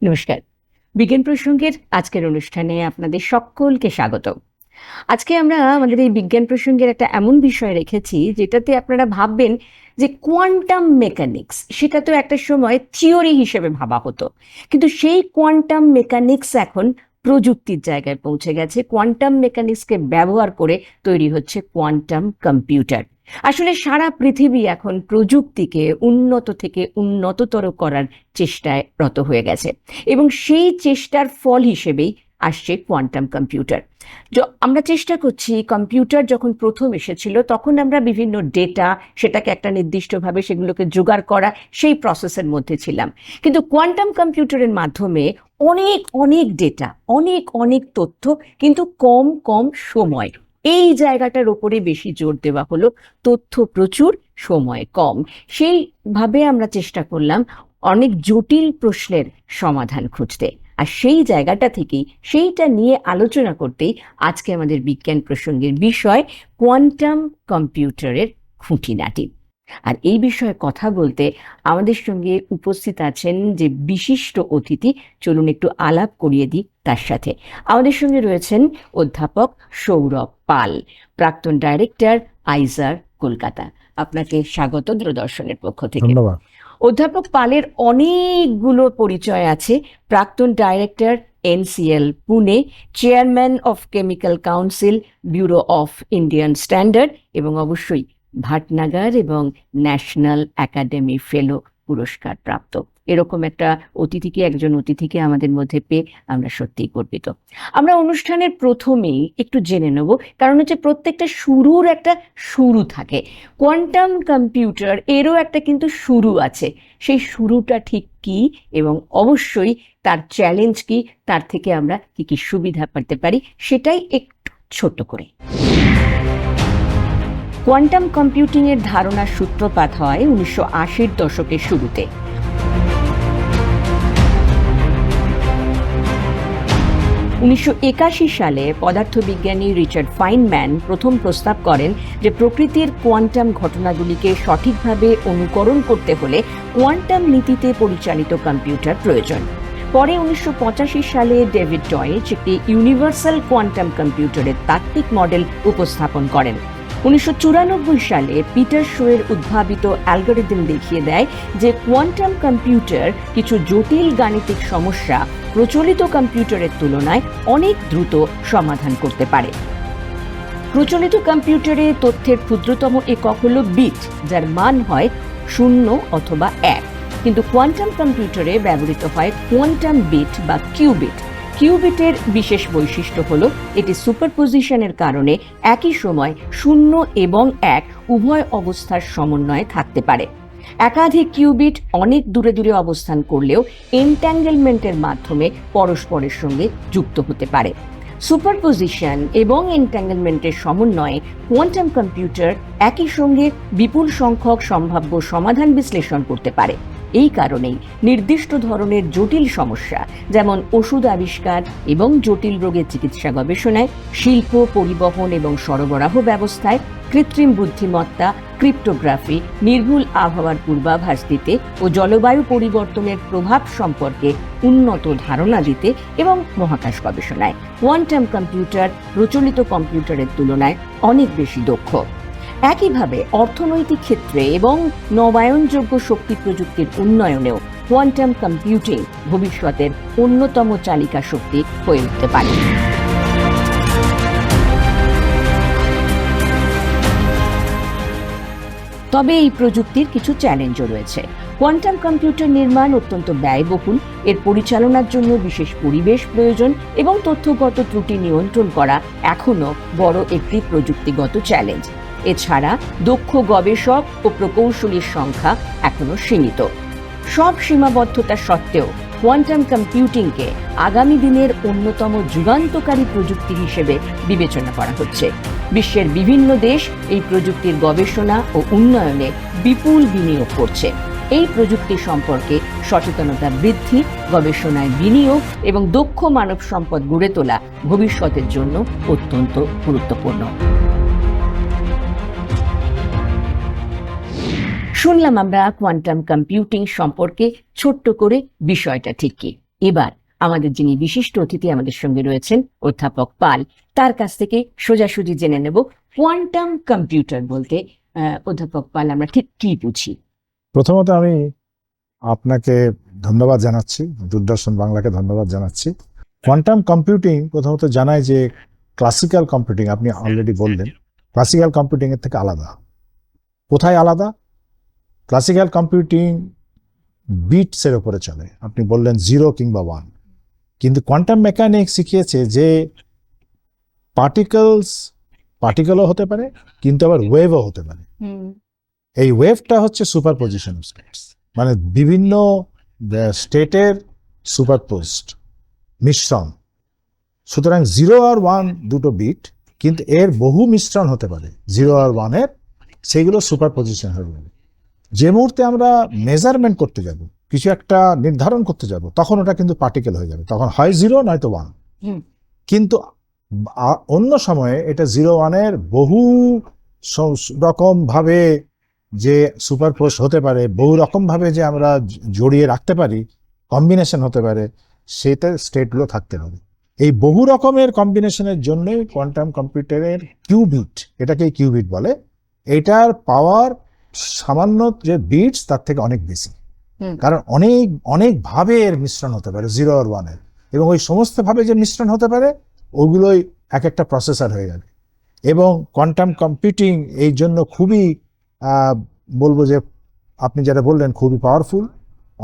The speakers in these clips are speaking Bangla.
নমস্কার। বিজ্ঞান প্রসঙ্গের আজকের অনুষ্ঠানে আপনাদের সকলকে স্বাগত। আজকে আমরা আমাদের এই বিজ্ঞান প্রসঙ্গের একটা এমন বিষয় রেখেছি যেটাতে আপনারা ভাববেন যে কোয়ান্টাম মেকানিক্স, সেটা তো একটা সময় থিওরি হিসেবে ভাবা হতো, কিন্তু সেই কোয়ান্টাম মেকানিক্স এখন প্রযুক্তির জায়গায় পৌঁছে গেছে। কোয়ান্টাম মেকানিক্সকে ব্যবহার করে তৈরি হচ্ছে কোয়ান্টাম কম্পিউটার। আসলে সারা পৃথিবী এখন প্রযুক্তিকে উন্নত থেকে উন্নততর করার চেষ্টায় রত হয়ে গেছে, এবং সেই চেষ্টার ফল হিসেবেই আসছে কোয়ান্টাম কম্পিউটার। আমরা চেষ্টা করছি, কম্পিউটার যখন প্রথম এসেছিল তখন আমরা বিভিন্ন ডেটা, সেটাকে একটা নির্দিষ্টভাবে সেগুলোকে জোগাড় করা, সেই প্রসেসের মধ্যে ছিলাম। কিন্তু কোয়ান্টাম কম্পিউটারের মাধ্যমে অনেক অনেক ডেটা, অনেক অনেক তথ্য, কিন্তু কম কম সময়, এই জায়গাটার ওপরে বেশি জোর দেওয়া হলো। তথ্য প্রচুর, সময় কম। সেইভাবে আমরা চেষ্টা করলাম অনেক জটিল প্রশ্নের সমাধান খুঁজতে, আর সেই জায়গাটা থেকেই, সেইটা নিয়ে আলোচনা করতেই আজকে আমাদের বিজ্ঞান প্রসঙ্গের বিষয় কোয়ান্টাম কম্পিউটারের খুঁটিনাটি। আর এই বিষয়ে কথা বলতে আমাদের সঙ্গে উপস্থিত আছেন যে বিশিষ্ট অতিথি, চলুন একটু আলাপ করিয়ে দিই তার সাথে। আমাদের সঙ্গে রয়েছেন অধ্যাপক সৌরভ পাল, প্রাক্তন ডাইরেক্টর, আইজার, কলকাতা। আপনাকে স্বাগত দূরদর্শনের পক্ষ থেকে। ধন্যবাদ। অধ্যাপক পালের অনেকগুলো পরিচয় আছে। প্রাক্তন director, NCL Pune, chairman of chemical council, bureau of Indian standard, এবং অবশ্যই ভাটনাগর এবং ন্যাশনাল একাডেমি ফেলো পুরস্কার প্রাপ্ত। এরকম একটা একজন অতিথিকে আমাদের মধ্যে পেয়ে আমরা সত্যিই গর্বিত। আমরা অনুষ্ঠানের প্রথমেই একটু জেনে নেব, কারণ হচ্ছে প্রত্যেকটা শুরুর একটা শুরু থাকে। কোয়ান্টাম কম্পিউটার এরও একটা কিন্তু শুরু আছে। সেই শুরুটা ঠিক কি, এবং অবশ্যই তার চ্যালেঞ্জ কি, তার থেকে আমরা কি কি সুবিধা পেতে পারি, সেটাই একটু ছোট করে। কোয়ান্টাম কম্পিউটিংয়ের ধারণার সূত্রপাত হয় 1980-র দশকের শুরুতে। 1981 সালে পদার্থবিজ্ঞানী রিচার্ড ফাইনম্যান প্রথম প্রস্তাব করেন যে প্রকৃতির কোয়ান্টাম ঘটনাগুলিকে সঠিকভাবে অনুকরণ করতে হলে কোয়ান্টাম নীতিতে পরিচালিত কম্পিউটার প্রয়োজন। পরে 1985 সালে ডেভিড ডয়েচ একটি ইউনিভার্সাল কোয়ান্টাম কম্পিউটারের তাত্ত্বিক মডেল উপস্থাপন করেন। 1994 সালে পিটার শোয়ের উদ্ভাবিত অ্যালগরিদম দেখিয়ে দেয় যে কোয়ান্টাম কম্পিউটার কিছু জটিল গাণিতিক সমস্যা প্রচলিত কম্পিউটারের তুলনায় অনেক দ্রুত সমাধান করতে পারে। প্রচলিত কম্পিউটারে তথ্যের ক্ষুদ্রতম একক হলো বিট, যার মান হয় 0 অথবা 1, কিন্তু কোয়ান্টাম কম্পিউটারে ব্যবহৃত হয় কোয়ান্টাম বিট বা কিউবিট। কিউবিটের বিশেষ বৈশিষ্ট্য হলো এটি সুপারপজিশনের কারণে একই সময় 0 এবং 1 উভয় অবস্থার সমন্বয়ে থাকতে পারে। একাধিক কিউবিট অনেক দূরে দূরে অবস্থান করলেও এনট্যাঙ্গেলমেন্টের মাধ্যমে পরস্পরের সঙ্গে যুক্ত হতে পারে। সুপারপজিশন এবং এনট্যাঙ্গেলমেন্টের সমন্বয়ে কোয়ান্টাম কম্পিউটার একই সঙ্গে বিপুল সংখ্যক সম্ভাব্য সমাধান বিশ্লেষণ করতে পারে। এই কারণেই নির্দিষ্ট ধরনের জটিল সমস্যা, যেমন ওষুধ আবিষ্কার এবং জটিল রোগের চিকিৎসা গবেষণায়, শিল্প, পরিবহন এবং সরবরাহ ব্যবস্থায়, কৃত্রিম বুদ্ধিমত্তা, ক্রিপ্টোগ্রাফি, নির্ভুল আবহাওয়ার পূর্বাভাস দিতে ও জলবায়ু পরিবর্তনের প্রভাব সম্পর্কে উন্নত ধারণা দিতে, এবং মহাকাশ গবেষণায় কোয়ান্টাম কম্পিউটার প্রচলিত কম্পিউটারের তুলনায় অনেক বেশি দক্ষ। একইভাবে অর্থনৈতিক ক্ষেত্রে এবং নবায়নযোগ্য শক্তি প্রযুক্তির উন্নয়নেও কোয়ান্টাম কম্পিউটিং ভবিষ্যতের অন্যতম চালিকা শক্তি হয়ে উঠতে পারে। তবে এই প্রযুক্তির কিছু চ্যালেঞ্জও রয়েছে। কোয়ান্টাম কম্পিউটার নির্মাণ অত্যন্ত ব্যয়বহুল, এর পরিচালনার জন্য বিশেষ পরিবেশ প্রয়োজন, এবং তথ্যগত ত্রুটি নিয়ন্ত্রণ করা এখনও বড় একটি প্রযুক্তিগত চ্যালেঞ্জ। এছাড়া দক্ষ গবেষক ও প্রকৌশলীর সংখ্যা এখনো সীমিত। সব সীমাবদ্ধতা সত্ত্বেও কোয়ান্টাম কম্পিউটিংকে আগামী দিনের অন্যতম যুগান্তকারী প্রযুক্তি হিসেবে বিবেচনা করা হচ্ছে। বিশ্বের বিভিন্ন দেশ এই প্রযুক্তির গবেষণা ও উন্নয়নে বিপুল বিনিয়োগ করছে। এই প্রযুক্তি সম্পর্কে সচেতনতা বৃদ্ধি, গবেষণায় বিনিয়োগ এবং দক্ষ মানব সম্পদ গড়ে তোলা ভবিষ্যতের জন্য অত্যন্ত গুরুত্বপূর্ণ। শুনলাম আমরা কোয়ান্টাম কম্পিউটিং সম্পর্কে ছোট্ট করে বিষয়টা ঠিক কি। এবার আমাদের যিনি বিশিষ্ট অতিথি আমাদের সঙ্গে রয়েছেন অধ্যাপক পাল, তার কাছ থেকে সোজাসুজি জেনে নেব কোয়ান্টাম কম্পিউটার বলতে অধ্যাপক পাল আমরা ঠিক কি বুঝি। প্রথমত আমি আপনাকে ধন্যবাদ জানাচ্ছি, দূরদর্শন বাংলাকে ধন্যবাদ জানাচ্ছি। কোয়ান্টাম কম্পিউটিং প্রথমত জানাই যে ক্লাসিক্যাল কম্পিউটিং, আপনি অলরেডি বললেন, ক্লাসিক্যাল কম্পিউটিং এর থেকে আলাদা। কোথায় আলাদা? ক্লাসিক্যাল কম্পিউটিং বিটসের উপরে চলে, আপনি বললেন 0 কিংবা 1, কিন্তু কোয়ান্টাম মেকানিক্স শিখিয়েছে যে পার্টিকেলও হতে পারে, কিন্তু আবার ওয়েভও হতে পারে। এই ওয়েভটা হচ্ছে সুপারপজিশন অফ স্টেটস, মানে বিভিন্ন স্টেটের সুপারপোজড মিশ্রণ। সুতরাং 0 আর 1 দুটো বিট, কিন্তু এর বহু মিশ্রণ হতে পারে 0 আর 1 এর, সেগুলো সুপারপজিশন হয়ে যাবে। যে মুহূর্তে আমরা মেজারমেন্ট করতে যাব, কিছু একটা নির্ধারণ করতে যাব, তখন ওটা কিন্তু পার্টিকেল হয়ে যাবে, তখন হয় 0 নয়তো 1। কিন্তু অন্য সময়ে এটা 0 1 এর বহু রকম ভাবে যে সুপারপোজ হতে পারে, বহু রকম ভাবে যে আমরা জড়িয়ে রাখতে পারি, কম্বিনেশন হতে পারে, সেটা স্টেটগুলো থাকতে পারে। এই বহু রকমের কম্বিনেশনের জন্যই কোয়ান্টাম কম্পিউটারের কিউবিট, এটাকে কিউবিট বলে, এটার পাওয়ার সামান্য যে বিটস তার থেকে অনেক বেশি, কারণ অনেক অনেক ভাবে এর মিশ্রণ হতে পারে 0 আর 1 এর, এবং ওই সমস্ত ভাবে যে মিশ্রণ হতে পারে ওগুলোই এক একটা প্রসেসর হয়ে যাবে। এবং কোয়ান্টাম কম্পিউটিং এই জন্য খুবই বলবো যে আপনি যেটা বললেন খুবই পাওয়ারফুল,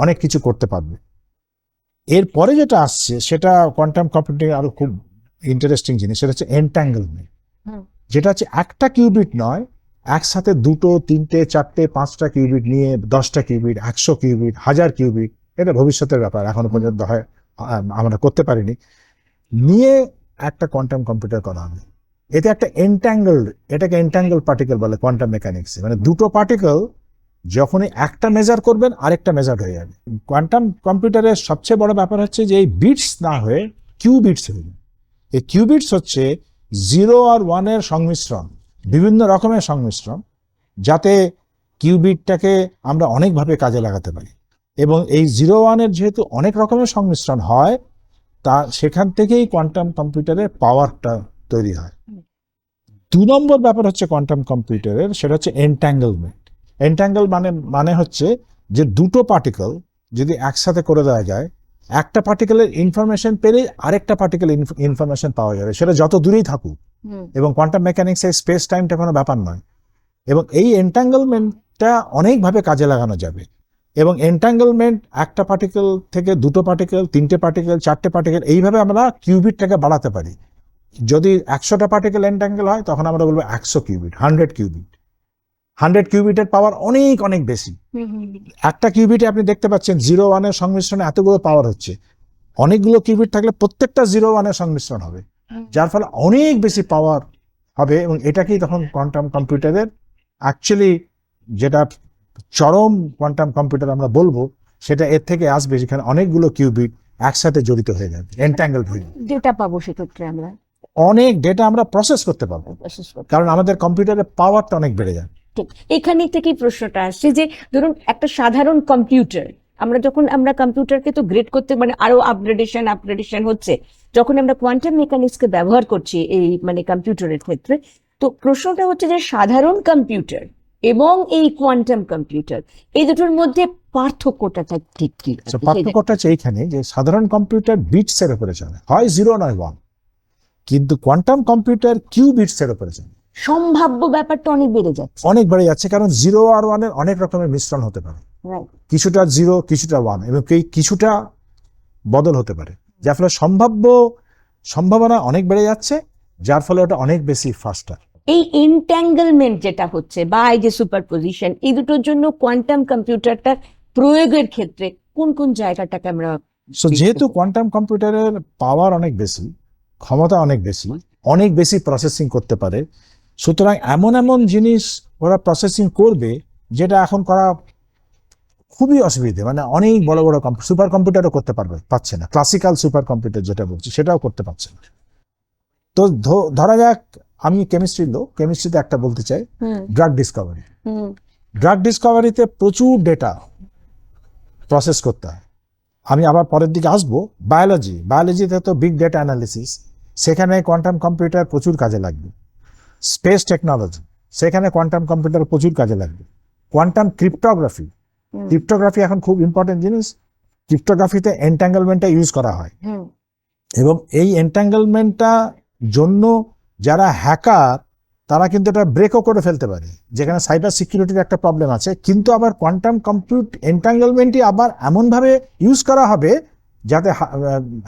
অনেক কিছু করতে পারবে। এরপরে যেটা আসছে সেটা কোয়ান্টাম কম্পিউটিং আরো খুব ইন্টারেস্টিং জিনিস, সেটা হচ্ছে এন্ট্যাঙ্গেলমেন্ট, যেটা হচ্ছে একটা কিউবিট নয়, একসাথে 2, 3, 4, 5টা কিউবিট নিয়ে 10টা কিউবিট, 100 কিউবিট, 1000 কিউবিট, এটা ভবিষ্যতের ব্যাপার, এখনো পর্যন্ত হয় আমরা করতে পারিনি, নিয়ে একটা কোয়ান্টাম কম্পিউটার করা হবে। এতে একটা এটাকে এন্ট্যাঙ্গল পার্টিকেল বলে কোয়ান্টাম মেকানিক্সে, মানে দুটো পার্টিকেল যখনই একটা মেজার করবেন আরেকটা মেজার হয়ে যাবে। কোয়ান্টাম কম্পিউটারের সবচেয়ে বড় ব্যাপার হচ্ছে যে এই বিটস না হয়ে কিউবিটস হয়ে যাবে। এই কিউবিটস হচ্ছে 0 আর 1 এর সংমিশ্রণ, বিভিন্ন রকমের সংমিশ্রণ, যাতে কিউবিটটাকে আমরা অনেকভাবে কাজে লাগাতে পারি। এবং এই 0 1 এর যেহেতু অনেক রকমের সংমিশ্রণ হয়, তা সেখান থেকেই কোয়ান্টাম কম্পিউটারের পাওয়ারটা তৈরি হয়। 2 নম্বর ব্যাপার হচ্ছে কোয়ান্টাম কম্পিউটারের, সেটা হচ্ছে এন্ট্যাঙ্গেলমেন্ট। মানে হচ্ছে যে দুটো পার্টিকেল যদি একসাথে করে দেওয়া যায়, একটা পার্টিকেলের ইনফরমেশন পেলে আরেকটা পার্টিকেল ইনফরমেশন পাওয়া যাবে, সেটা যত দূরেই থাকুক। এবং কোয়ান্টাম মেকানিক্সের স্পেস টাইমটা কোনো ব্যাপার নয়। এবং এই এন্ট্যাঙ্গেলমেন্টটা অনেকভাবে কাজে লাগানো যাবে। এবং এন্ট্যাঙ্গেলমেন্ট একটা পার্টিকেল থেকে 2টো পার্টিকেল, 3টে পার্টিকেল, 4টে পার্টিকেল, এইভাবে আমরা কিউবিটটাকে বাড়াতে পারি। যদি 100টা পার্টিকেল এন্ট্যাঙ্গেল হয়, তখন আমরা বলবো 100 কিউবিট, 100 কিউবিট। 100 কিউবিটের পাওয়ার অনেক অনেক বেশি। একটা কিউবিটে আপনি দেখতে পাচ্ছেন 0 1 এর সংমিশ্রণে এতগুলো পাওয়ার হচ্ছে। অনেকগুলো কিউবিট থাকলে প্রত্যেকটা 0 1 এর সংমিশ্রণ হবে, যার ফলে অনেক বেশি পাওয়ার হবে। এবং এটাকেই তখন কোয়ান্টাম কম্পিউটারের অ্যাকচুয়ালি যেটা চরম কোয়ান্টাম কম্পিউটার আমরা বলবো, সেটা এর থেকে আসবে, যেখানে অনেকগুলো কিউবিট একসাথে জড়িত হয়ে যাবে, এন্ট্যাঙ্গেলড হয়ে যাবে। ডেটা পাবো সেক্ষেত্রে আমরা অনেক ডেটা আমরা প্রসেস করতে পারবো, কারণ আমাদের কম্পিউটারের পাওয়ারটা অনেক বেড়ে যায়। ঠিক এখানে থেকেই প্রশ্নটা আসছে যে ধরুন একটা সাধারণ কম্পিউটার, আমরা কম্পিউটারকে তো গ্রেড করতে, মানে আরো আপগ্রেডেশন হচ্ছে, যখন আমরা কোয়ান্টাম মেকানিক্সকে ব্যবহার করছি এই মানে কম্পিউটারের ক্ষেত্রে, তো প্রশ্নটা হচ্ছে যে সাধারণ কম্পিউটার এবং এই কোয়ান্টাম কম্পিউটার, এই দুটোর মধ্যে পার্থক্যটা ঠিক কি? পার্থক্যটা হচ্ছে এইখানে যে সাধারণ কম্পিউটার বিটস এর উপরে চলে, হয় 0 নয় 1, কিন্তু কোয়ান্টাম কম্পিউটার কিউবিটস এর উপরে চলে। সম্ভাব্য ব্যাপারটা অনেক বেড়ে যাচ্ছে, কারণ 0 আর 1 এর অনেক রকমের মিশ্রণ হতে পারে, কিছুটা 0 কিছুটা 1, এবং কিছুটা বদল হতে পারে, যার ফলে সম্ভাবনা অনেক বেড়ে যাচ্ছে, যার ফলে ওটা অনেক বেশি ফাস্টার। এই এনট্যাঙ্গেলমেন্ট যেটা হচ্ছে বা এই যে সুপারপজিশন, এই দুটোর জন্য কোয়ান্টাম কম্পিউটারটা প্রয়োগের ক্ষেত্রে কোন কোন জায়গাটাকে আমরা, যেহেতু কোয়ান্টাম কম্পিউটারের পাওয়ার অনেক বেশি, ক্ষমতা অনেক বেশি প্রসেসিং করতে পারে, সুতরাং এমন জিনিস ওরা প্রসেসিং করবে যেটা এখন করা খুবই অসুবিধে, মানে অনেক বড় বড় সুপার কম্পিউটারও করতে পারছে না। ক্লাসিক্যাল সুপার কম্পিউটার যেটা বলছি সেটাও করতে পারছে না। তো ধরা যাক আমি কেমিস্ট্রিতে একটা বলতে চাই, ড্রাগ ডিসকভারিতে প্রচুর ডেটা প্রসেস করতে হয়, আমি আবার পরের দিকে আসবো, বায়োলজিতে তো বিগ ডেটা অ্যানালিসিস, সেখানে কোয়ান্টাম কম্পিউটার প্রচুর কাজে লাগবে। স্পেস টেকনোলজি, সেখানে কোয়ান্টাম কম্পিউটার প্রচুর কাজে লাগবে। কোয়ান্টাম ক্রিপ্টোগ্রাফি এখন খুব ইম্পর্টেন্ট জিনিস। ক্রিপ্টোগ্রাফিতে এন্ট্যাঙ্গেলমেন্টটা ইউজ করা হয়, এবং এই এন্ট্যাঙ্গেলমেন্টটা জন্য যারা হ্যাকার তারা কিন্তু এটা ব্রেকও করে ফেলতে পারে, যেখানে সাইবার সিকিউরিটির একটা প্রবলেম আছে। কিন্তু আবার কোয়ান্টাম এন্ট্যাঙ্গেলমেন্টই আবার এমনভাবে ইউজ করা হবে যাতে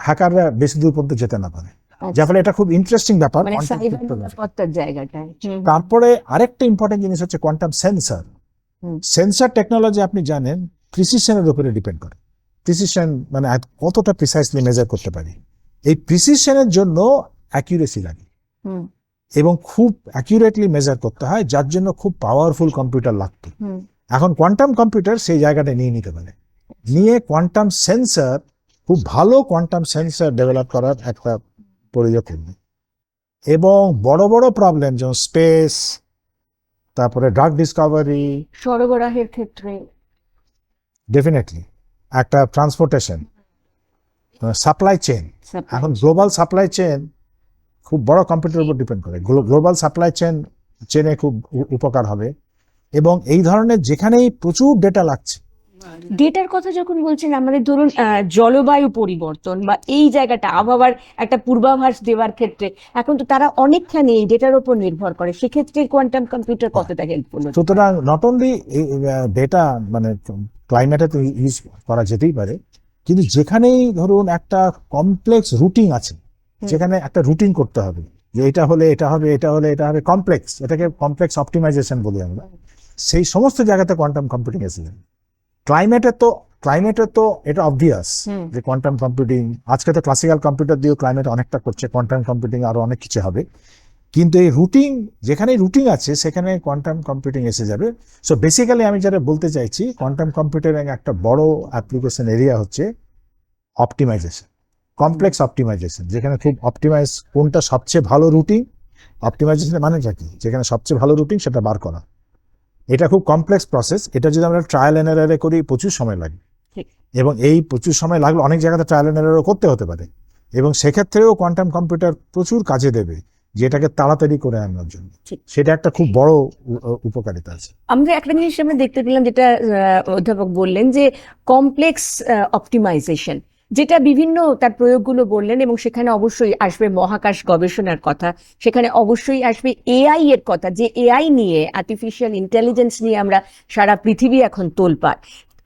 হ্যাকাররা বেশি দূর পর্যন্ত যেতে না পারে, যার ফলে এটা খুব ইন্টারেস্টিং ব্যাপার। মানে সাইবার নিরাপত্তার জায়গাটায়। তারপরে আরেকটা ইম্পর্টেন্ট জিনিস হচ্ছে কোয়ান্টাম সেন্সর টেকনোলজি। আপনি জানেন প্রিসিশনের উপরে ডিপেন্ড করে। প্রিসিশন মানে কতটা প্রিসাইসলি মেজার করতে পারি। এই প্রিসিশনের জন্য অ্যাকিউরেসি লাগে, এবং খুব অ্যাকিউরেটলি মেজার করতে হয়, যার জন্য খুব পাওয়ারফুল কম্পিউটার লাগতো। এখন কোয়ান্টাম কম্পিউটার সেই জায়গাটা নিয়ে নিতে পারে, নিয়ে কোয়ান্টাম সেন্সর, খুব ভালো কোয়ান্টাম সেন্সর ডেভেলপ করার একটা প্রয়োজন করবে। এবং বড় বড় প্রবলেম যেমন স্পেস, তারপরে ড্রাগ ডিসকভারি, সরবরাহের ক্ষেত্রে ডেফিনেটলি একটা ট্রান্সপোর্টেশন, সাপ্লাই চেইন। এখন গ্লোবাল সাপ্লাই চেইন খুব বড় কম্পিউটারের উপর ডিপেন্ড করে। গ্লোবাল সাপ্লাই চেনে খুব উপকার হবে। এবং এই ধরনের যেখানেই প্রচুর ডেটা লাগছে। ডেটার কথা যখন বলছেন, আমাদের ধরুন জলবায়ু পরিবর্তন বা এই জায়গাটা আবহাওয়ার একটা পূর্বাভাস দেওয়ার ক্ষেত্রে এখন তো তারা অনেকখানি এই ডেটার উপর নির্ভর করে, সেক্ষেত্রে কোয়ান্টাম কম্পিউটার কতটা হেল্পফুল? সুতরাং নট অনলি ডেটা, মানে ক্লাইমেটে তো ইউজ করা যেতেই পারে, কিন্তু যেখানেই ধরুন একটা কমপ্লেক্স রুটিন আছে, যেখানে একটা রুটিন করতে হবে যে এটা হলে এটা হবে, এটা হলে এটা হবে, কমপ্লেক্স, এটাকে কমপ্লেক্স অপটিমাইজেশন বলি আমরা, সেই সমস্ত জায়গাতে কোয়ান্টাম কম্পিউটিং এসে যাবে। ক্লাইমেটে তো এটা অবভিয়াস যে কোয়ান্টাম কম্পিউটিং, আজকে তো ক্লাসিক্যাল কম্পিউটার দিয়েও ক্লাইমেট অনেকটা করছে, কোয়ান্টাম কম্পিউটিং আরো অনেক কিছু হবে। কিন্তু এই যেখানে রুটিন আছে সেখানে কোয়ান্টাম কম্পিউটিং এসে যাবে। সো বেসিক্যালি আমি যেটা বলতে চাইছি, কোয়ান্টাম কম্পিউটারিং একটা বড় অ্যাপ্লিকেশন এরিয়া হচ্ছে অপটিমাইজেশন, কমপ্লেক্স অপটিমাইজেশন, যেখানে খুব অপটিমাইজ কোনটা সবচেয়ে ভালো রুটিন। অপটিমাইজেশন মানে কি, যেখানে সবচেয়ে ভালো রুটিন সেটা বার করা। এটা খুব কমপ্লেক্স প্রসেস। এটা যদি আমরা ট্রায়াল এন্ড এরারে করি প্রচুর সময় লাগে, এবং এই প্রচুর সময় লাগলে অনেক জায়গাতে ট্রায়াল এন্ড এরারও করতে হতে পারে, এবং সেক্ষেত্রেও কোয়ান্টাম কম্পিউটার প্রচুর কাজে দেবে যেটাকে তাড়াতাড়ি করে আনার জন্য। সেটা একটা খুব বড় উপকারিতা আছে। আমরা একটা জিনিস আমরা দেখতে পেলাম, যেটা অধ্যাপক বললেন, যে কমপ্লেক্স অপটিমাইজেশন, যেটা বিভিন্ন তার প্রয়োগগুলো বললেন, এবং সেখানে অবশ্যই আসবে মহাকাশ গবেষণার কথা, সেখানে অবশ্যই আসবে এআই এর কথা, যে এআই নিয়ে, আর্টিফিশিয়াল ইন্টেলিজেন্স নিয়ে আমরা সারা পৃথিবী এখন তোলপাড়,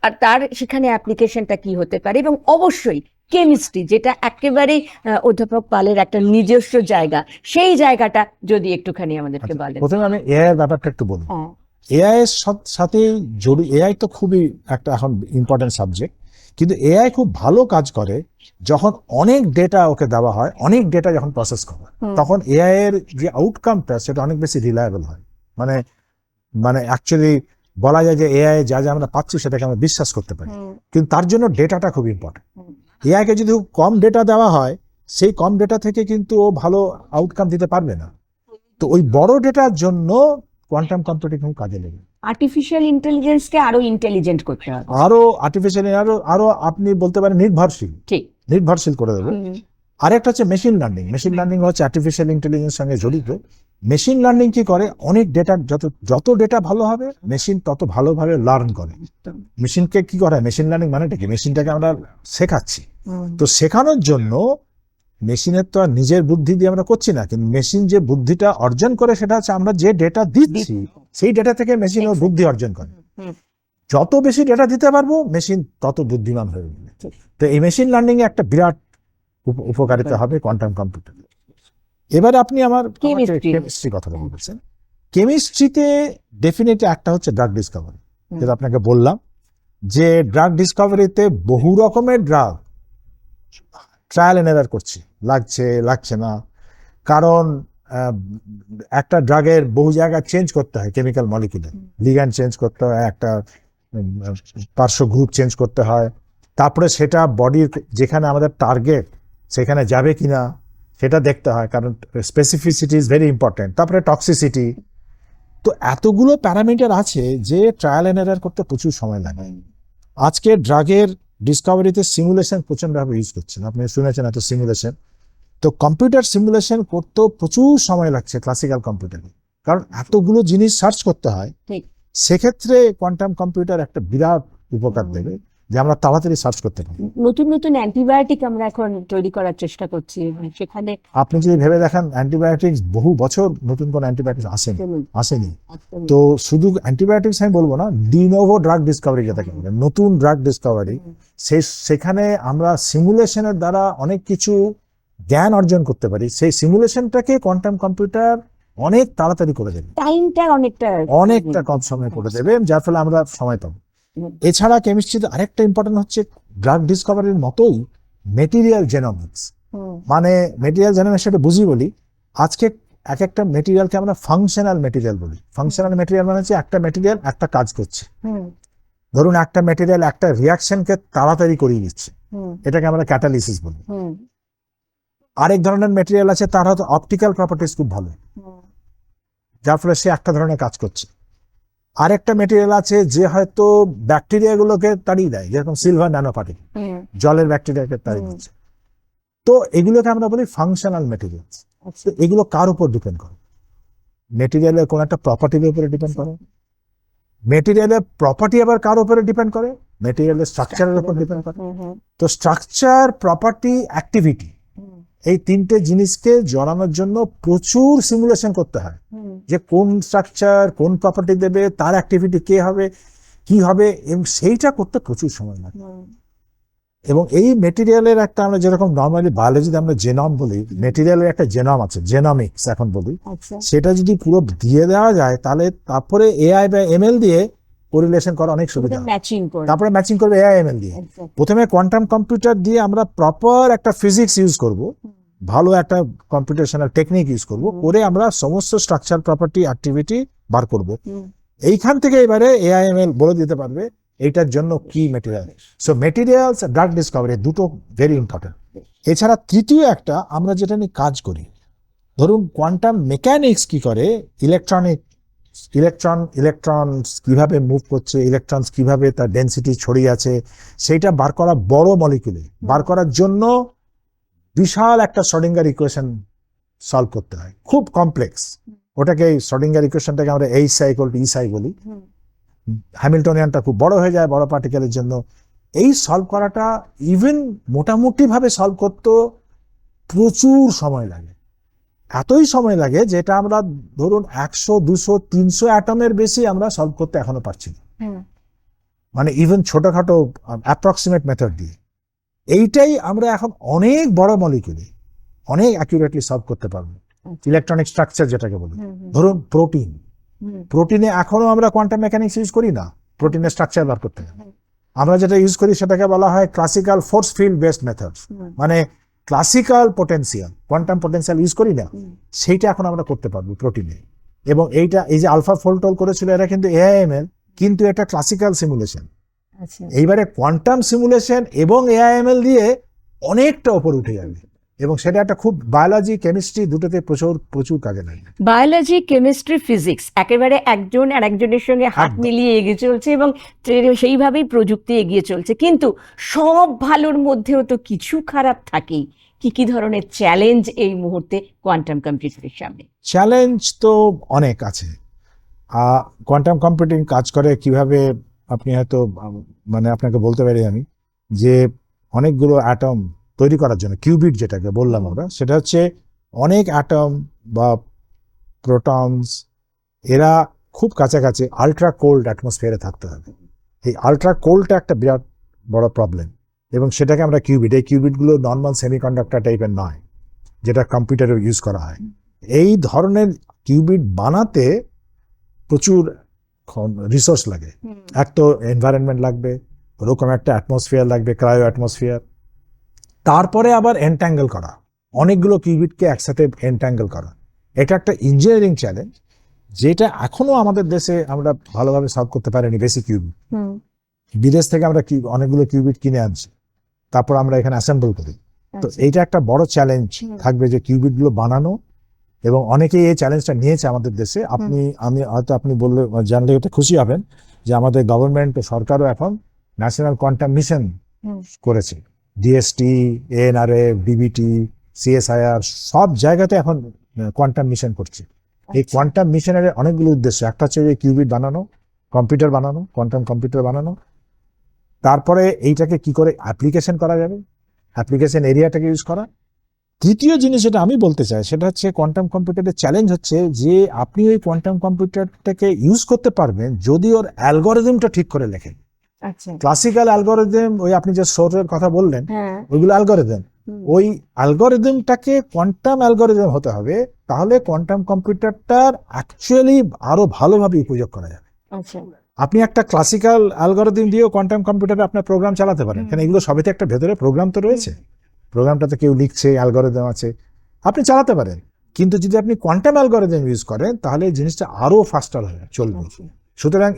আর তার সেখানে অ্যাপ্লিকেশনটা কি হতে পারে, এবং অবশ্যই কেমিস্ট্রি, যেটা একেবারে অধ্যাপক পালের একটা নিজস্ব জায়গা, সেই জায়গাটা যদি একটুখানি আমাদেরকে বলেন। প্রথমে আমি এআই এর ব্যাপারটা একটু বলবো। এআই এর সাথে এআই তো খুবই একটা এখন ইম্পর্টেন্ট সাবজেক্ট, কিন্তু এআই খুব ভালো কাজ করে যখন অনেক ডেটা ওকে দেওয়া হয়, অনেক ডেটা যখন প্রসেস করা হয়, তখন এআই এর যে আউটকামটা সেটা অনেক বেশি রিলায়েবল হয়। মানে অ্যাকচুয়ালি বলা যায় যে এআই যা যা আমরা পাচ্ছি সেটাকে আমরা বিশ্বাস করতে পারি, কিন্তু তার জন্য ডেটাটা খুব ইম্পর্টেন্ট। এআইকে যদি কম ডেটা দেওয়া হয়, সেই কম ডেটা থেকে কিন্তু ও ভালো আউটকাম দিতে পারবে না। তো ওই বড় ডেটার জন্য কোয়ান্টাম কম্পিউটিং খুব কাজে লেগে। আর্টিফিশিয়াল ইন্টেলিজেন্সকে আরো ইন্টেলিজেন্ট করতে হবে, আরো আপনি বলতে পারেন নির্ভরশীল করে দেবে। আরেকটা হচ্ছে মেশিন লার্নিং হচ্ছে আর্টিফিশিয়াল ইন্টেলিজেন্স সঙ্গে জড়িত। মেশিন লার্নিং কি করে, অনেক ডেটা, যত ডেটা ভালো হবে মেশিন তত ভালোভাবে লার্ন করে। মেশিনকে কি করে, মেশিন লার্নিং মানেটা কি, মেশিনটাকে আমরা শেখাচ্ছি। তো শেখানোর জন্য মেশিনের তো আর নিজের বুদ্ধি দিয়ে আমরা করছি না, কিন্তু মেশিন যে বুদ্ধিটা অর্জন করে সেটা হচ্ছে আমরা যে ডেটা দিচ্ছি সেই ডেটা থেকে মেশিন ওর বুদ্ধি অর্জন করে। যত বেশি ডেটা দিতে পারবো মেশিন তত বুদ্ধিমান হয়ে যাবে। তো এই মেশিন লার্নিং এ একটা বিরাট উপকারিতা হবে কোয়ান্টাম কম্পিউটার। এবার আপনি আমার কেমিস্ট্রি কথা বলছেন। কেমিস্ট্রিতে ডেফিনেটলি একটা হচ্ছে ড্রাগ ডিসকভারি, যেটা আপনাকে বললাম যে ড্রাগ ডিসকভারিতে বহু রকমের ড্রাগ ট্রায়াল এন্ড এরার করছি, লাগছে না, কারণ একটা ড্রাগের বহু জায়গায় চেঞ্জ করতে হয়, কেমিক্যাল মলিকিউলে লিগ্যান্ড চেঞ্জ করতে হয়, একটা পার্শ্ব গ্রুপ চেঞ্জ করতে হয়, তারপরে সেটা বডির যেখানে আমাদের টার্গেট সেখানে যাবে কিনা সেটা দেখতে হয়, কারণ স্পেসিফিসিটি ইজ ভেরি ইম্পর্টেন্ট। তারপরে টক্সিসিটি। তো এতগুলো প্যারামিটার আছে যে ট্রায়াল এন্ড এরার করতে প্রচুর সময় লাগে। আজকে ড্রাগের ডিসকভারিতে সিমুলেশন প্রচন্ডভাবে ইউজ করছেন, আপনি শুনেছেন এত সিমুলেশন। তো কম্পিউটার সিমুলেশন করতেও প্রচুর সময় লাগছে ক্লাসিক্যাল কম্পিউটারে, কারণ এতগুলো জিনিস সার্চ করতে হয়। ঠিক। সেক্ষেত্রে কোয়ান্টাম কম্পিউটার একটা বিরাট উপকার দেবে, যে আমরা তাড়াতাড়ি সার্চ করতে পারি। নতুন নতুন অ্যান্টিবায়োটিক আমরা এখন তৈরি করার চেষ্টা করছি, সেখানে আপনি যদি ভেবে দেখেন অ্যান্টিবায়োটিক্স বহু বছর নতুন কোন অ্যান্টিবায়োটিক্স আসেনি। তো শুধু অ্যান্টিবায়োটিক্স আমি বলবো না, ডিনোভো ড্রাগ ডিসকভারি যেটাকে বলে, নতুন ড্রাগ ডিসকভারি, সেখানে আমরা সিমুলেশনের দ্বারা অনেক কিছু জ্ঞান অর্জন করতে পারি। সেই সিমুলেশনটাকে কোয়ান্টাম কম্পিউটার অনেক তাড়াতাড়ি করে দেবে, টাইমটা অনেকটা কম সময় করে দেবে, যার ফলে আমরা সময় পাবো। এছাড়া কেমিস্ট্রিতে আরেকটা ইম্পর্টেন্ট হচ্ছে ড্রাগ ডিসকভারির মতোই মেটেরিয়াল জেনোমিক্স। মানে মেটেরিয়াল জেনোমিক্স সেটা বুঝি বলি, আজকে এক একটা মেটেরিয়ালকে আমরা ফাংশনাল মেটেরিয়াল বলি। ফাংশনাল মেটেরিয়াল মানে হচ্ছে একটা মেটেরিয়াল একটা কাজ করছে। ধরুন একটা মেটেরিয়াল একটা রিয়াকশনকে তাড়াতাড়ি করিয়ে দিচ্ছে, এটাকে আমরা ক্যাটালিসিস বলি। আরেক ধরনের মেটেরিয়াল আছে তার হয়তো অপটিক্যাল প্রপার্টিস খুব ভালো, যার ফলে সে একটা ধরনের কাজ করছে। আরেকটা মেটেরিয়াল আছে যে হয়তো ব্যাকটেরিয়াগুলোকে তাড়িয়ে দেয়, যেরকম সিলভার ন্যানো পার্টিকেল জলের ব্যাকটেরিয়াকে তাড়িয়ে দিচ্ছে। তো এগুলোকে আমরা বলি ফাংশনাল মেটেরিয়াল। এগুলো কার উপর ডিপেন্ড করে? মেটেরিয়ালের কোন একটা প্রপার্টির উপরে ডিপেন্ড করে। মেটেরিয়ালের প্রপার্টি আবার কার উপরে ডিপেন্ড করে? মেটেরিয়ালের স্ট্রাকচারের উপর ডিপেন্ড করে। তো স্ট্রাকচার, প্রপার্টি, অ্যাক্টিভিটি, এই তিনটে জিনিসকে জড়ানোর জন্য প্রচুর সিমুলেশন করতে হয়, যে কোন স্ট্রাকচার কোন প্রপার্টি দেবে, তার অ্যাক্টিভিটি কে হবে, কি হবে, এবং সেইটা করতে প্রচুর সময় লাগে। এবং এই মেটেরিয়ালের একটা, আমরা যেরকম নর্মালি বায়োলজিতে আমরা জেনম বলি, মেটেরিয়ালের একটা জেনম আছে, জেনমিক্স এখন বলি, সেটা যদি পুরো দিয়ে দেওয়া যায় তাহলে তারপরে এআই বা এমএল দিয়ে কোরিলেশন করা অনেক সুবিধা, তারপরে ম্যাচিং করবে এআই এমএল দিয়ে। প্রথমে কোয়ান্টাম কম্পিউটার দিয়ে আমরা প্রপার একটা ফিজিক্স ইউজ করব, ভালো একটা কম্পিউটেশনাল টেকনিক ইউজ করব, করে আমরা সমস্ত স্ট্রাকচার, প্রপার্টি, অ্যাক্টিভিটি বার করব। এইখান থেকে এবারে এআইএমএল বলে দিতে পারবে এইটার জন্য কি মেটেরিয়াল। সো মেটেরিয়ালস আর ড্রাগ ডিসকভারি দুটো ভেরি ইম্পর্টেন্ট। এছাড়া তৃতীয় একটা আমরা যেটা নিয়ে কাজ করি, ধরুন কোয়ান্টাম মেকানিক্স কি করে, ইলেকট্রনস কিভাবে মুভ করছে, ইলেকট্রনস কিভাবে তার ডেন্সিটি ছড়িয়ে আছে, সেইটা বার করা বড় মলিকুলে বার করার জন্য বিশাল একটা শ্রোডিঙ্গার ইকুয়েশন সলভ করতে হয়, খুব কমপ্লেক্স। ওটাকে শ্রোডিঙ্গার ইকুয়েশনটাকে আমরা H = E বলি। হ্যামিল্টনিয়ানটা খুব বড় হয়ে যায় বড় পার্টিকেলের জন্য। এই সলভ করাটা ইভেন মোটামুটি ভাবে সলভ করতে প্রচুর সময় লাগে, এতই সময় লাগে যেটা আমরা ধরুন 100, 200, 300 অ্যাটমের বেশি আমরা সলভ করতে এখনো পারছি না, মানে ইভেন ছোটখাটো অ্যাপ্রক্সিমেট মেথড দিয়ে। এইটাই আমরা এখন অনেক বড় মলিকুলে অনেক অ্যাকুরেটলি সলভ করতে পারবো। ইলেকট্রনিক স্ট্রাকচার যেটাকে বলি, ধরুন প্রোটিনে এখনো আমরা কোয়ান্টাম মেকানিক্স ইউজ করি না প্রোটিনের স্ট্রাকচার বার করতে। আমরা যেটা ইউজ করি সেটাকে বলা হয় classical force field based methods, মানে classical potential, quantum potential use করি না, সেইটা এখন আমরা করতে পারবো প্রোটিনে। এবং এইটা, এই যে আলফা ফোল্টল করেছিল এরা কিন্তু এআইএমএল, কিন্তু এটা ক্লাসিক্যাল সিমুলেশন। এইবারে কোয়ান্টাম সিমুলেশন এবং এআইএমএল দিয়ে অনেকটা উপর উঠে যাবে, এবং সেটা একটা খুব বায়োলজি, কেমিস্ট্রি দুটোতে প্রচুর কাজে লাগে। বায়োলজি, কেমিস্ট্রি, ফিজিক্স একেবারে একজন আর একজনের সঙ্গে হাত মিলিয়ে এগিয়ে চলছে, এবং সেইভাবেই প্রযুক্তি এগিয়ে চলছে। কিন্তু সব ভালোর মধ্যেও তো কিছু খারাপ থাকেই। কি ধরনের চ্যালেঞ্জ এই মুহূর্তে কোয়ান্টাম কম্পিউটারের সামনে? চ্যালেঞ্জ তো অনেক আছে। কোয়ান্টাম কম্পিউটিং কাজ করে কিভাবে, আপনি হয়তো, মানে আপনাকে বলতে পারি আমি, যে অনেকগুলো অ্যাটম তৈরি করার জন্য, কিউবিট যেটাকে বললাম আমরা, সেটা হচ্ছে অনেক অ্যাটম বা প্রোটনস, এরা খুব কাছাকাছি আলট্রা কোল্ড অ্যাটমসফিয়ারে থাকতে হবে। এই আলট্রা কোল্ডটা একটা বিরাট বড় প্রবলেম, এবং সেটাকে আমরা কিউবিট, এই কিউবিটগুলো নর্মাল সেমিকন্ডাক্টর টাইপের নয় যেটা কম্পিউটারে ইউজ করা হয়। এই ধরনের কিউবিট বানাতে প্রচুর রিসোর্স লাগে। এক তো এনভায়রনমেন্ট লাগবে, ওরকম একটা অ্যাটমসফিয়ার লাগবে, ক্রায়ো অ্যাটমসফিয়ার। তারপরে আবার এনট্যাঙ্গেল করা, অনেকগুলো কিউবিটকে একসাথে এনট্যাঙ্গেল করা, এটা একটা ইঞ্জিনিয়ারিং চ্যালেঞ্জ, যেটা এখনো আমাদের দেশে আমরা ভালোভাবে সলভ করতে পারিনি। বেসিক কিউবিট বিদেশ থেকে আমরা অনেকগুলো কিউবিট কিনে আনছি, তারপর আমরা এখানে অ্যাসেম্বল করি। তো এইটা একটা বড় চ্যালেঞ্জ থাকবে, যে কিউবিটগুলো বানানো, এবং অনেকেই এই চ্যালেঞ্জটা নিয়েছে আমাদের দেশে। আপনি জানলে এটা খুশি হবেন যে আমাদের গভর্নমেন্ট, সরকারও এখন ন্যাশনাল কোয়ান্টাম মিশন করেছে। ডিএসটি, এএনআরএ, ডিবিটি, সিএসআইআর সব জায়গাতে এখন কোয়ান্টাম মিশন করছে। এই কোয়ান্টাম মিশনের অনেকগুলো উদ্দেশ্য। একটা হচ্ছে যে কিউবিট বানানো, কম্পিউটার বানানো, কোয়ান্টাম কম্পিউটার বানানো। তারপরে এইটাকে কি করে অ্যাপ্লিকেশন করা যাবে, অ্যাপ্লিকেশন এরিয়াটাকে ইউজ করা। তৃতীয় জিনিস যেটা আমি বলতে চাই সেটা হচ্ছে কোয়ান্টাম কম্পিউটারের চ্যালেঞ্জ হচ্ছে যে আপনি ওই কোয়ান্টাম কম্পিউটারটাকে ইউজ করতে পারবেন যদি ওর অ্যালগরিদমটা ঠিক করে লেখেন। ক্লাসিক্যাল অ্যালগরিদম, ওই আপনি যে সোর্সের কথা বললেন, ওইগুলো অ্যালগরিদম। ওই অ্যালগরিদমটাকে কোয়ান্টাম অ্যালগরিদম হতে হবে, তাহলে কোয়ান্টাম কম্পিউটারটার অ্যাকচুয়ালি আরো ভালোভাবে উপযোগ করা যাবে। আপনি একটা ক্লাসিক্যাল অ্যালগরিদম দিয়েও কোয়ান্টাম কম্পিউটারে আপনার প্রোগ্রাম চালাতে পারেন, কারণ এগুলো সবেতে একটা ভেতরে প্রোগ্রাম তো রয়েছে, প্রোগ্রামটাতে কেউ লিখছে, অ্যালগরিদম আছে, আপনি চালাতে পারেন। কিন্তু যদি আপনি কোয়ান্টাম অ্যালগরিদম ইউজ করেন তাহলে এই জিনিসটা আরো ফাস্টার হয়ে চলবে। সুতরাং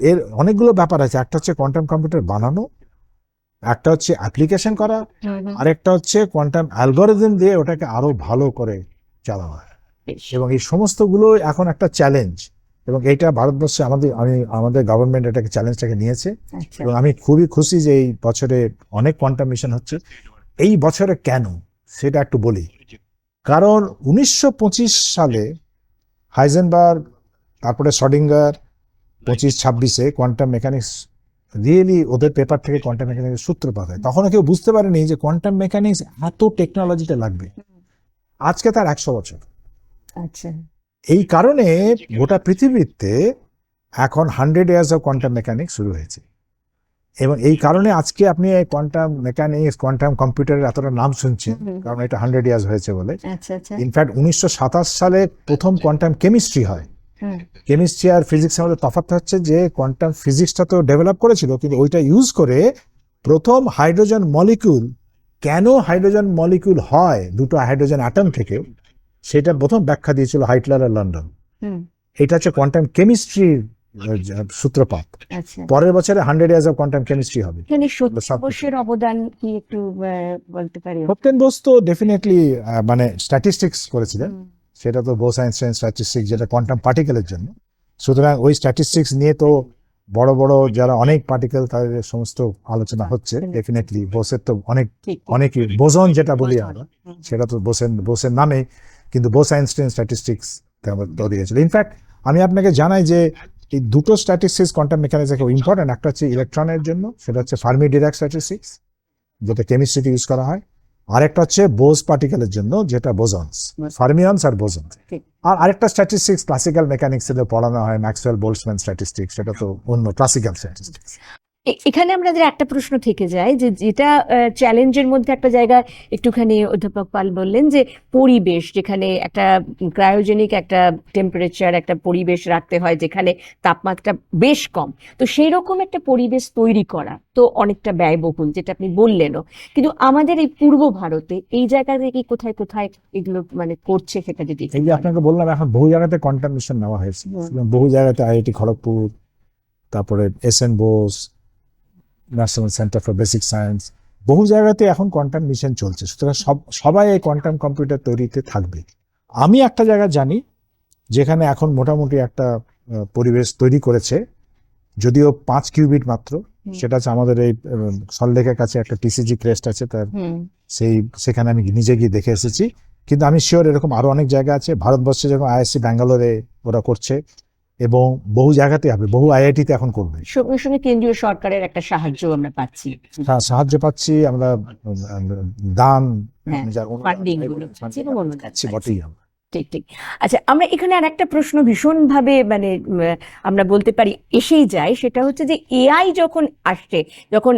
এর অনেকগুলো ব্যাপার আছে। একটা হচ্ছে কোয়ান্টাম কম্পিউটার বানানো, একটা হচ্ছে অ্যাপ্লিকেশন করা, আরেকটা হচ্ছে কোয়ান্টাম অ্যালগরিদম দিয়ে ওটাকে আরো ভালো করে চালানো। এবং এই সমস্তগুলো এখন একটা চ্যালেঞ্জ, এবং এইটা ভারতবর্ষে আমাদের গভর্নমেন্ট এটাকে চ্যালেঞ্জটাকে নিয়েছে। এবং আমি খুবই খুশি যে এই বছরে অনেক কোয়ান্টাম মিশন হচ্ছে। এই বছরে কেন সেটা একটু বলি। কারণ 1925 সালে হাইজেনবার্গ, তারপরে শডিঙ্গার, 25-26-এ কোয়ান্টাম মেকানিক্স রিয়েলি ওদের পেপার থেকে কোয়ান্টাম মেকানিক্স সূত্রপাত হয়। তখনও কেউ বুঝতে পারেনি যে কোয়ান্টাম মেকানিক্স এত টেকনোলজিতে লাগবে। আজকে তার 100 বছর। এই কারণে গোটা পৃথিবীতে এখন 100 ইয়ার্স অফ কোয়ান্টাম মেকানিক্স শুরু হয়েছে। এবং এই কারণে আজকে আপনি এই কোয়ান্টাম মেকানিক্স, কোয়ান্টাম কম্পিউটারের এতটা নাম শুনছেন, কারণ এটা 100 ইয়ার্স হয়েছে বলে। ইনফ্যাক্ট 1927 সালে প্রথম কোয়ান্টাম কেমিস্ট্রি হয়। কেমিস্ট্রি আর ফিজিক্সের মধ্যে তফাৎ হচ্ছে যে কোয়ান্টাম ফিজিক্সটা তো ডেভেলপ করেছিল, কিন্তু ওইটা ইউজ করে প্রথম হাইড্রোজেন মলিকিউল, কেন হাইড্রোজেন মলিকিউল হয় দুটো হাইড্রোজেন অ্যাটম থেকে, সেটা প্রথম ব্যাখ্যা দিয়েছিল হাইটলার আর লন্ডন। এটা হচ্ছে কোয়ান্টাম কেমিস্ট্রির সূত্রপাত। পরের বছরে 100 ইয়ার্স অফ কোয়ান্টাম কেমিস্ট্রি হবে। সত্যেন অবদান কি একটু বলতে পারি? সত্যেন বোস তো ডেফিনেটলি মানে স্ট্যাটিস্টিক্স করেছিলেন, সেটা তো বোস আইনস্টাইন স্ট্যাটিস্টিক্স, যেটা কোয়ান্টাম পার্টিকেলের জন্য। সুতরাং ওই স্ট্যাটিস্টিক্স নিয়ে তো বড় বড় যারা অনেক পার্টিকেল, তাদের সমস্ত আলোচনা হচ্ছে। ডেফিনেটলি বোসের তো অনেকই বোসন যেটা বলি আমরা, সেটা তো বোসের নামে, কিন্তু বোস আইনস্টাইন স্ট্যাটিস্টিক্স তৈরি হয়েছিল। ইনফ্যাক্ট আমি আপনাকে জানাই যে এই দুটো স্ট্যাটিস্টিক্স কোয়ান্টাম মেকানিক্সে খুব ইম্পর্টেন্ট। একটা হচ্ছে ইলেকট্রনের জন্য, সেটা হচ্ছে ফার্মি ডিরাক স্ট্যাটিস্টিক্স, যেটা কেমিস্ট্রিতে ইউজ করা হয়। আরেকটা হচ্ছে বোস পার্টিকেলের জন্য, যেটা বোসনস, ফার্মিয়নস আর বোসনস। আর আরেকটা স্ট্যাটিস্টিক্স ক্লাসিক্যাল মেকানিক্সে পড়ানো হয়, ম্যাক্সওয়েল বোল্টজম্যান স্ট্যাটিস্টিক্স, সেটা তো অন্য ক্লাসিক্যাল স্ট্যাটিস্টিক্স। এখানে আমাদের একটা প্রশ্ন থেকে যায় যে যেটা চ্যালেঞ্জের মধ্যে একটা জায়গা একটুখানি অধ্যাপক পাল বললেন যে পরিবেশ, যেখানে একটা ক্রায়োজেনিক একটা টেম্পারেচার, একটা পরিবেশ রাখতে হয় যেখানে তাপমাত্রা বেশ কম, তো সেই রকম একটা পরিবেশ তৈরি করা তো অনেকটা ব্যয়বহুল, যেটা আপনি বললেনও। কিন্তু আমাদের এই পূর্ব ভারতে এই জায়গা থেকে কোথায় কোথায় এগুলো মানে করছে সেটা যদি এই যে আপনাকে বললাম, এখন বহু জায়গাতে কোয়ান্টাম মিশন নেওয়া হয়েছে, বহু জায়গাতে আইআইটি খড়গপুর, তারপরে SN Bose, national centre for basic science, বহু জায়গাতে এখন কোয়ান্টাম মিশন চলছে। সুতরাং সবাই এই কোয়ান্টাম কম্পিউটার তৈরিতে থাকবে। আমি একটা জায়গা জানি যেখানে এখন মোটামুটি একটা পরিবেশ তৈরি করেছে, যদিও 5 কিউবিট মাত্র, সেটা হচ্ছে আমাদের এই সল্টলেকের কাছে একটা টিসিজি ক্রেস্ট আছে, তার সেখানে আমি নিজে গিয়ে দেখে এসেছি। কিন্তু আমি শিওর এরকম আরো অনেক জায়গা আছে। ভারতবর্ষে যেরকম আইআইএসসি ব্যাঙ্গালোরে ওরা করছে, এবং বহু জায়গাতে হবে, বহু আইআইটিতে এখন করবে। সঙ্গে সঙ্গে কেন্দ্রীয় সরকারের একটা সাহায্য আমরা পাচ্ছি। হ্যাঁ, সাহায্য পাচ্ছি আমরা, দান, ফান্ডিং পাচ্ছি বটেই আমরা। ঠিক ঠিক। আচ্ছা, আমরা এখানে আর একটা প্রশ্ন ভীষণভাবে মানে আমরা বলতে পারি এসেই যায়, সেটা হচ্ছে যে এআই যখন আসছে, যখন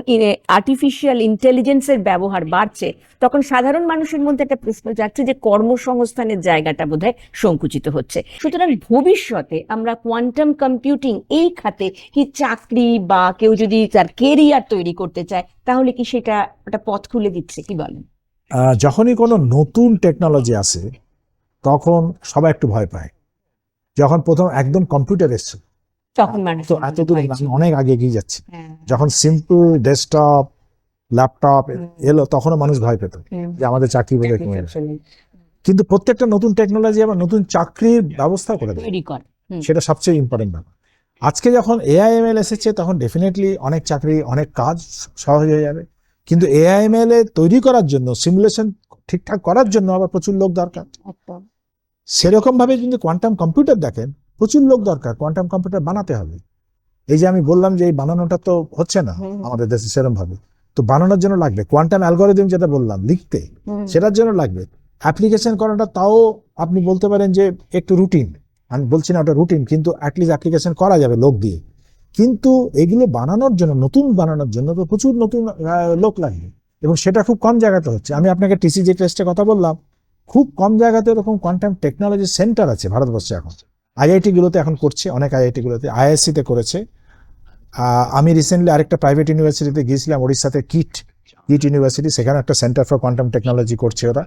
আর্টিফিশিয়াল ইন্টেলিজেন্সের ব্যবহার বাড়ছে, তখন সাধারণ মানুষের মধ্যে একটা প্রশ্ন যাচ্ছে যে কর্মসংস্থানের জায়গাটা বোধহয় সংকুচিত হচ্ছে। সুতরাং ভবিষ্যতে আমরা কোয়ান্টাম কম্পিউটিং এই খাতে কি চাকরি বা কেউ যদি তার কেরিয়ার তৈরি করতে চায়, তাহলে কি সেটা একটা পথ খুলে দিচ্ছে, কি বলেন? যখনই কোনো নতুন টেকনোলজি আসে তখন সবাই একটু ভয় পায়। যখন প্রথম একদম কম্পিউটার এসছে তখন মানুষ তো এতদূর অনেক আগে এগিয়ে যাচ্ছে। যখন সিম্পল ডেস্কটপ, ল্যাপটপ এলো, তখনও মানুষ ভয় পেত যে আমাদের চাকরি বোধ হয় কমে যাবে। কিন্তু প্রত্যেকটা নতুন টেকনোলজি আবার নতুন চাকরির ব্যবস্থা করে দেয়, সেটা সবচেয়ে ইম্পর্টেন্ট ব্যাপার। আজকে যখন এআইএমএল এসেছে, তখন ডেফিনেটলি অনেক চাকরি, অনেক কাজ সহজ হয়ে যাবে। কিন্তু এআইএমএল এ তৈরি করার জন্য, সিমুলেশন ঠিকঠাক করার জন্য আবার প্রচুর লোক দরকার। সেরকম ভাবে যদি কোয়ান্টাম কম্পিউটার দেখেন, প্রচুর লোক দরকার, কোয়ান্টাম কম্পিউটার বানাতে হবে। এই যে আমি বললাম যে এই বানানোটা তো হচ্ছে না আমাদের দেশে সেরকম ভাবে, তো বানানোর জন্য লাগবে কোয়ান্টাম অ্যালগরিদম, যেটা বললাম লিখতে, সেটার জন্য লাগবে অ্যাপ্লিকেশন করাটা। তাও আপনি বলতে পারেন যে একটু রুটিন, আমি বলছি না ওটা রুটিন, কিন্তু অ্যাটলিস্ট অ্যাপ্লিকেশন করা যাবে লোক দিয়ে। কিন্তু এগুলো বানানোর জন্য, নতুন বানানোর জন্য তো প্রচুর নতুন লোক লাগবে, এবং সেটা খুব কম জায়গাতে হচ্ছে। আমি আপনাকে টিসিজি টেস্টের কথা বললাম, খুব কম জায়গাতে এরকম কোয়ান্টাম টেকনোলজি সেন্টার আছে ভারতবর্ষে এখন। আইআইটি গুলোতে এখন করছে, অনেক আইআইটি গুলোতে, আইআইএসসি তে করেছে। আমি রিসেন্টলি আরেকটা প্রাইভেট ইউনিভার্সিটিতে গিয়েছিলাম, ওড়িশাতে কিট ইউনিভার্সিটি, সেখানে একটা সেন্টার ফর কোয়ান্টাম টেকনোলজি করছে ওরা।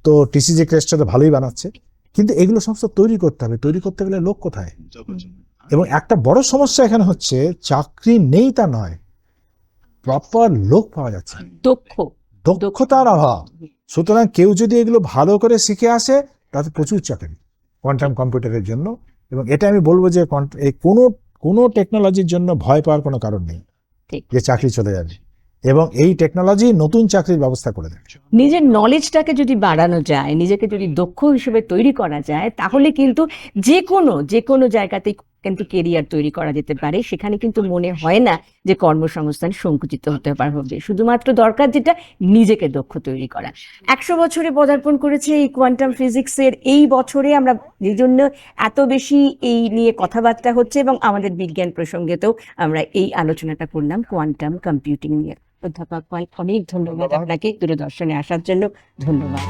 তো টিসিজি টেস্টটা তো ভালোই বানাচ্ছে, কিন্তু এগুলো সমস্ত তৈরি করতে হবে। তৈরি করতে গেলে লোক কোথায়? এবং একটা বড় সমস্যা এখানে হচ্ছে, চাকরি নেই তা নয়, প্রপার লোক পাওয়া যাচ্ছে না। দক্ষতার অভাব। সুতরাং কেউ যদি এগুলো ভালো করে শিখে আসে, তাতে প্রচুর চাকরি কোয়ান্টাম কম্পিউটারের জন্য। এবং এটা আমি বলবো যে কোনো টেকনোলজির জন্য ভয় পাওয়ার কোনো কারণ নেই যে চাকরি চলে যাবে, এবং এই টেকনোলজি নতুন চাকরির ব্যবস্থা করে দেয়। নিজের নলেজটাকে যদি বাড়ানো যায়, নিজেকে যদি দক্ষ হিসেবে তৈরি করা যায়, তাহলে কিন্তু যে কোনো জায়গাতেই কিন্তু কেরিয়ার তৈরি করা যেতে পারে। সেখানে কিন্তু মনে হয় না যে কর্মসংস্থান সংকুচিত হতে পারবে। শুধুমাত্র দরকার যেটা, নিজেকে দক্ষ তৈরি করা। 100 বছরে পদার্পণ করেছে এই কোয়ান্টাম ফিজিক্সের এই বছরে। আমরা এই জন্য এত বেশি এই নিয়ে কথাবার্তা হচ্ছে, এবং আমাদের বিজ্ঞান প্রসঙ্গেতেও আমরা এই আলোচনাটা করলাম কোয়ান্টাম কম্পিউটিং নিয়ে। অধ্যাপক পাল, অনেক ধন্যবাদ আপনাকে দূরদর্শনে আসার জন্য। ধন্যবাদ।